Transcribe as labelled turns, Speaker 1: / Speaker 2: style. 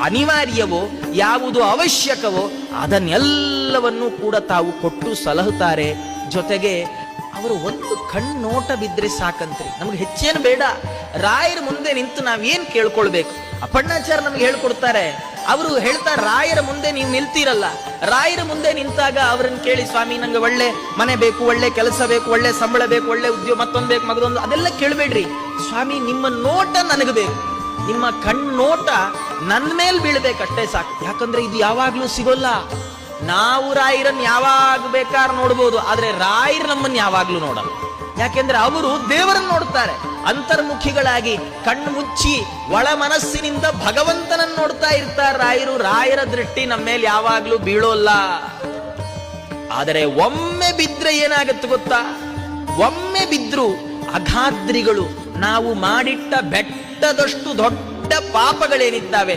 Speaker 1: ಅನಿವಾರ್ಯವೋ, ಯಾವುದು ಅವಶ್ಯಕವೋ ಅದನ್ನೆಲ್ಲವನ್ನೂ ಕೂಡ ತಾವು ಕೊಟ್ಟು ಸಲಹುತ್ತಾರೆ. ಜೊತೆಗೆ ಅವರು ಒಂದು ಕಣ್ಣೋಟ ಬಿದ್ರೆ ಸಾಕಂತ್ರಿ, ನಮ್ಗೆ ಹೆಚ್ಚೇನು ಬೇಡ. ರಾಯರ ಮುಂದೆ ನಿಂತು ನಾವೇನ್ ಕೇಳ್ಕೊಳ್ಬೇಕು? ಅಪ್ಪಣ್ಣಾಚಾರ್ಯ ನಮ್ಗೆ ಹೇಳ್ಕೊಡ್ತಾರೆ. ಅವರು ಹೇಳ್ತಾರೆ, ರಾಯರ ಮುಂದೆ ನೀವು ನಿಲ್ತೀರಲ್ಲ, ರಾಯರ ಮುಂದೆ ನಿಂತಾಗ ಅವರನ್ನು ಕೇಳಿ, ಸ್ವಾಮಿ ನಂಗೆ ಒಳ್ಳೆ ಮನೆ ಬೇಕು, ಒಳ್ಳೆ ಕೆಲಸ ಬೇಕು, ಒಳ್ಳೆ ಸಂಬಳ ಬೇಕು, ಒಳ್ಳೆ ಉದ್ಯೋಗ, ಮತ್ತೊಂದು ಬೇಕು, ಮಗದೊಂದು, ಅದೆಲ್ಲ ಕೇಳಬೇಡ್ರಿ. ಸ್ವಾಮಿ ನಿಮ್ಮ ನೋಟ ನನಗೆ ಬೇಕು, ನಿಮ್ಮ ಕಣ್ಣೋಟ ನನ್ನ ಮೇಲೆ ಬೀಳ್ಬೇಕಷ್ಟೇ ಸಾಕು. ಯಾಕಂದ್ರೆ ಇದು ಯಾವಾಗ್ಲೂ ಸಿಗೋಲ್ಲ. ನಾವು ರಾಯರನ್ನು ಯಾವಾಗ ಬೇಕಾದ್ರೂ ನೋಡ್ಬೋದು, ಆದ್ರೆ ರಾಯರು ನಮ್ಮನ್ನು ಯಾವಾಗ್ಲೂ ನೋಡಲ್ಲ. ಯಾಕೆಂದ್ರೆ ಅವರು ದೇವರನ್ನು ನೋಡ್ತಾರೆ. ಅಂತರ್ಮುಖಿಗಳಾಗಿ ಕಣ್ಣು ಮುಚ್ಚಿ ಒಳ ಮನಸ್ಸಿನಿಂದ ಭಗವಂತನನ್ನು ನೋಡ್ತಾ ಇರ್ತಾರೆ ರಾಯರು. ರಾಯರ ದೃಷ್ಟಿ ನಮ್ಮ ಮೇಲೆ ಯಾವಾಗ್ಲೂ ಬೀಳೋಲ್ಲ. ಆದರೆ ಒಮ್ಮೆ ಬಿದ್ರೆ ಏನಾಗತ್ತೆ ಗೊತ್ತಾ? ಒಮ್ಮೆ ಬಿದ್ರು ಅಗಾದ್ರಿಗಳು, ನಾವು ಮಾಡಿಟ್ಟ ಬೆಟ್ಟದಷ್ಟು ದೊಡ್ಡ ಪಾಪಗಳೇನಿದ್ದಾವೆ